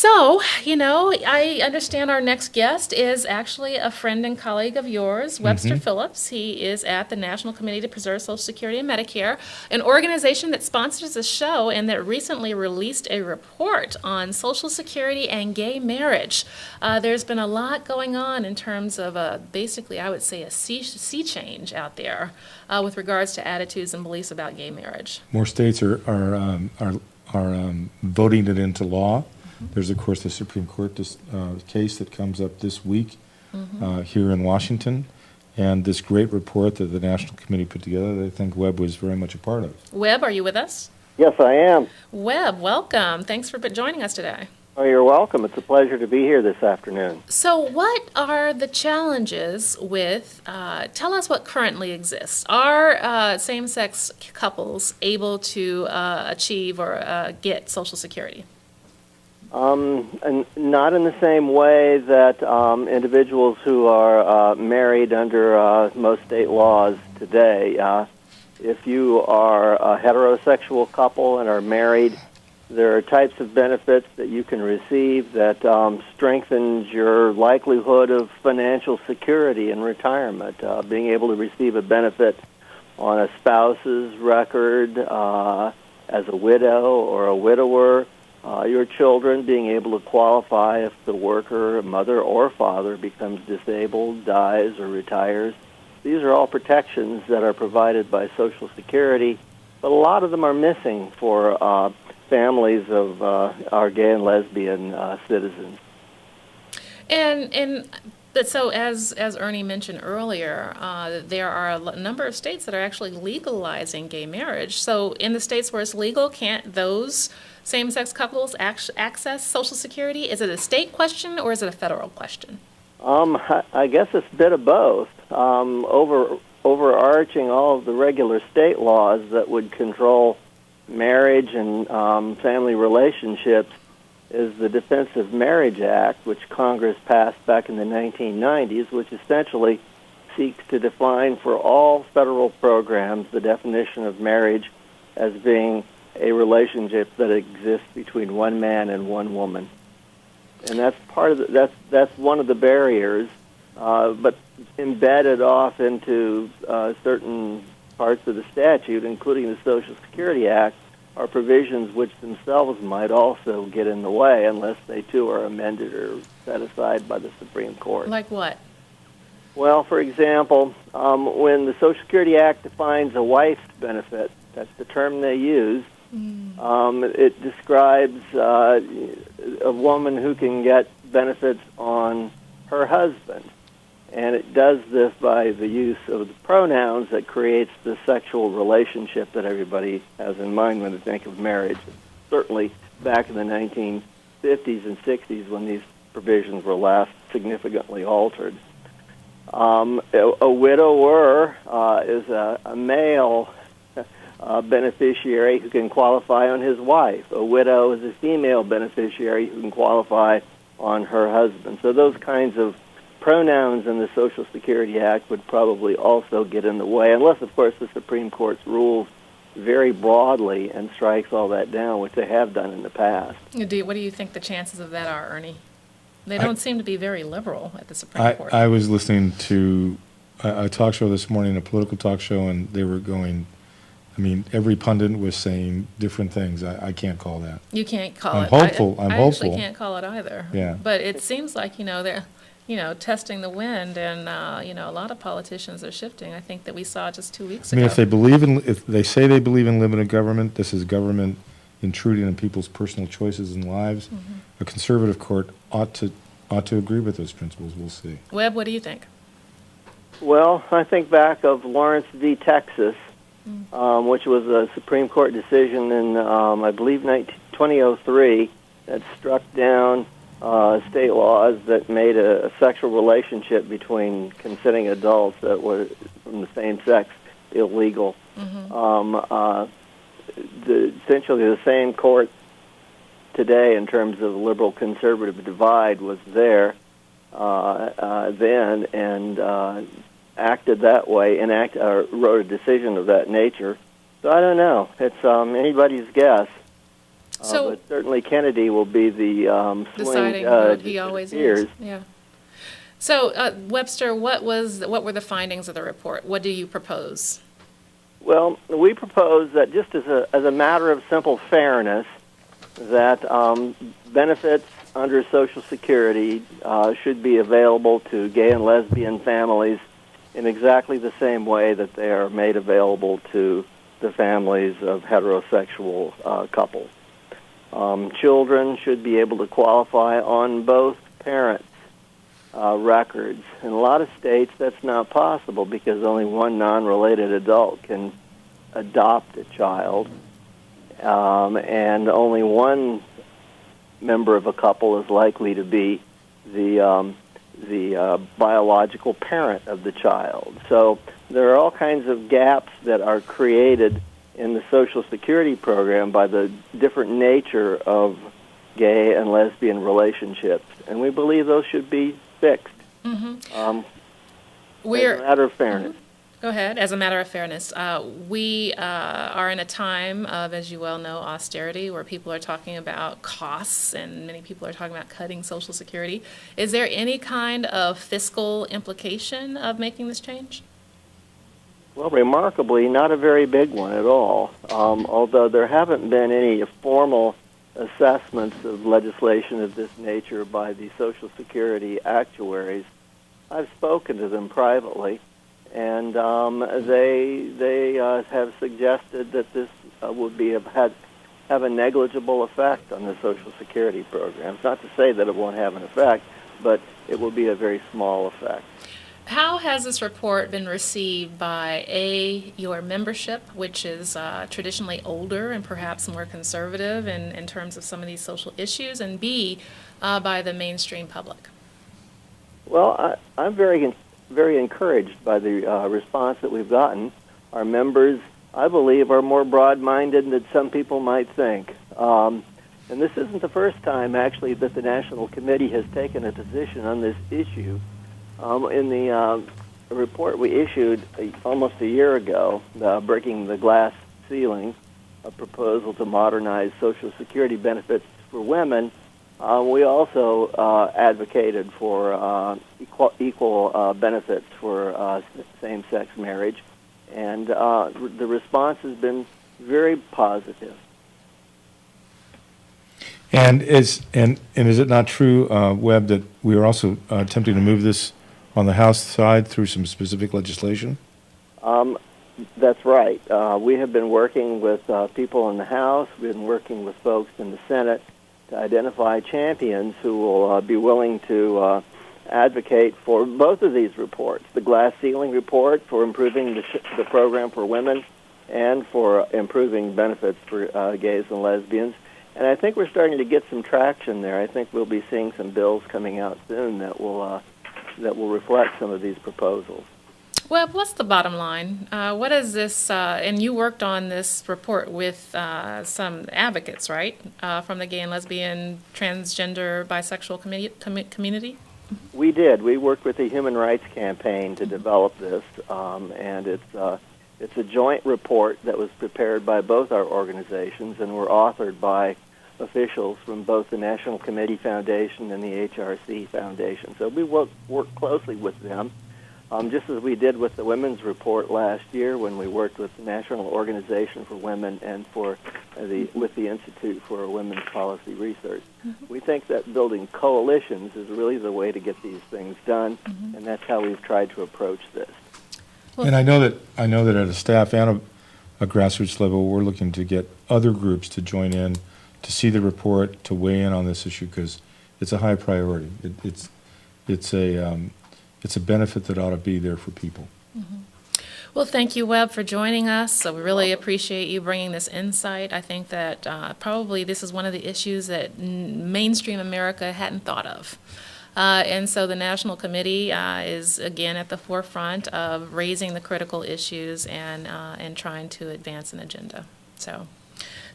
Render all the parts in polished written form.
So, I understand our next guest is actually a friend and colleague of yours, Webster Phillips. He is at the National Committee to Preserve Social Security and Medicare, an organization that sponsors the show and that recently released a report on Social Security and gay marriage. There's been a lot going on in terms of basically, I would say, a sea change out there with regards to attitudes and beliefs about gay marriage. More states are voting it into law. There's, of course, the Supreme Court case that comes up this week here in Washington, and this great report that the National Committee put together that I think Webb was very much a part of. Webb, are you with us? Yes, I am. Webb, welcome. Thanks for joining us today. Oh, you're welcome. It's a pleasure to be here this afternoon. So what are the challenges with, tell us what currently exists. Are same-sex couples able to achieve or get Social Security? And not in the same way that individuals who are married under most state laws today. If you are a heterosexual couple and are married, there are types of benefits that you can receive that strengthens your likelihood of financial security in retirement. Being able to receive a benefit on a spouse's record as a widow or a widower, your children being able to qualify if the worker, mother or father, becomes disabled, dies, or retires. These are all protections that are provided by Social Security, but a lot of them are missing for families of our gay and lesbian citizens. But so, as Ernie mentioned earlier, there are a number of states that are actually legalizing gay marriage. So in the states where it's legal, can't those same-sex couples access Social Security? Is it a state question or is it a federal question? I guess it's a bit of both. Overarching all of the regular state laws that would control marriage and family relationships is the Defense of Marriage Act, which Congress passed back in the 1990s, which essentially seeks to define for all federal programs the definition of marriage as being a relationship that exists between one man and one woman. And that's part of that's one of the barriers, but embedded off into certain parts of the statute, including the Social Security Act, are provisions which themselves might also get in the way unless they too are amended or set aside by the Supreme Court. Like what? Well, for example, when the Social Security Act defines a wife's benefit, that's the term they use, it describes a woman who can get benefits on her husband. And it does this by the use of the pronouns that creates the sexual relationship that everybody has in mind when they think of marriage. Certainly back in the 1950s and 60s when these provisions were last significantly altered. A widower is a male beneficiary who can qualify on his wife. A widow is a female beneficiary who can qualify on her husband. So those kinds of pronouns in the Social Security Act would probably also get in the way, unless, of course, the Supreme Court rules very broadly and strikes all that down, which they have done in the past. What do you think the chances of that are, Ernie? They don't seem to be very liberal at the Supreme Court. I was listening to a talk show this morning, a political talk show, and they were going, every pundit was saying different things. I can't call that. You can't call I'm it. hopeful. I hopeful. actually can't call it either. Yeah. But it seems like, they're testing the wind, and a lot of politicians are shifting. I think that we saw just 2 weeks ago. If they say they believe in limited government, this is government intruding on people's personal choices and lives. A conservative court ought to agree with those principles. We'll see. Webb, what do you think? Well, I think back of Lawrence v. Texas, which was a Supreme Court decision in, I believe, 2003 that struck down state laws that made a sexual relationship between consenting adults that were from the same sex illegal. Essentially, the same court today, in terms of liberal-conservative divide, was there then and acted that way and wrote a decision of that nature. So I don't know. It's anybody's guess. So, but certainly Kennedy will be the swing deciding judge. he always it appears. is. Yeah. So, Webster, what were the findings of the report? What do you propose? Well, we propose that just as a matter of simple fairness, that benefits under Social Security should be available to gay and lesbian families in exactly the same way that they are made available to the families of heterosexual couples. Children should be able to qualify on both parents' records. In a lot of states, that's not possible because only one non-related adult can adopt a child, and only one member of a couple is likely to be the biological parent of the child. So there are all kinds of gaps that are created in the Social Security program by the different nature of gay and lesbian relationships, and we believe those should be fixed. Mm-hmm. As a matter of fairness. Mm-hmm. Go ahead. As a matter of fairness, we are in a time of, as you well know, austerity, where people are talking about costs, and many people are talking about cutting Social Security. Is there any kind of fiscal implication of making this change? Well, remarkably, not a very big one at all, although there haven't been any formal assessments of legislation of this nature by the Social Security actuaries. I've spoken to them privately, and they have suggested that this would have a negligible effect on the Social Security program. It's not to say that it won't have an effect, but it will be a very small effect. How has this report been received by, A, your membership, which is traditionally older and perhaps more conservative in terms of some of these social issues, and B, by the mainstream public? Well, I'm very encouraged by the response that we've gotten. Our members, I believe, are more broad-minded than some people might think. And this isn't the first time, actually, that the National Committee has taken a position on this issue. In the report we issued almost a year ago, Breaking the Glass Ceiling, a proposal to modernize Social Security benefits for women, we also advocated for equal benefits for same-sex marriage, and the response has been very positive. And is it not true, Webb, that we are also attempting to move this on the House side through some specific legislation? That's right. We have been working with people in the House. We've been working with folks in the Senate to identify champions who will be willing to advocate for both of these reports, the glass ceiling report for improving the program for women and for improving benefits for gays and lesbians. And I think we're starting to get some traction there. I think we'll be seeing some bills coming out soon that will reflect some of these proposals. Well, what's the bottom line? What is this, and you worked on this report with some advocates, right, from the gay and lesbian, transgender, bisexual community? We did. We worked with the Human Rights Campaign to develop this, and it's a joint report that was prepared by both our organizations and were authored by officials from both the National Committee Foundation and the HRC Foundation. So we work closely with them, just as we did with the Women's Report last year when we worked with the National Organization for Women and with the Institute for Women's Policy Research. Mm-hmm. We think that building coalitions is really the way to get these things done, mm-hmm. and that's how we've tried to approach this. Well, and I know that at a staff and a grassroots level, we're looking to get other groups to join in, to see the report, to weigh in on this issue, because it's a high priority. It's a benefit that ought to be there for people. Mm-hmm. Well, thank you, Webb, for joining us. So we really appreciate you bringing this insight. I think that probably this is one of the issues that mainstream America hadn't thought of. And so the National Committee is, again, at the forefront of raising the critical issues and trying to advance an agenda. So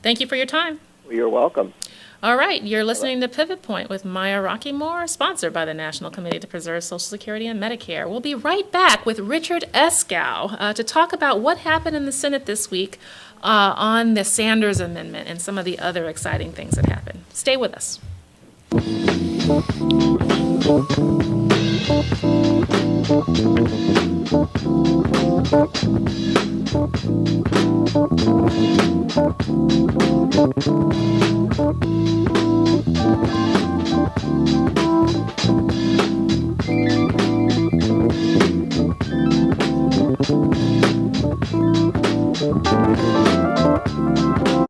thank you for your time. You're welcome. All right, you're listening to Pivot Point with Maya Rockeymoore, sponsored by the National Committee to Preserve Social Security and Medicare. We'll be right back with Richard Eskow to talk about what happened in the Senate this week on the Sanders Amendment and some of the other exciting things that happen. Stay with us.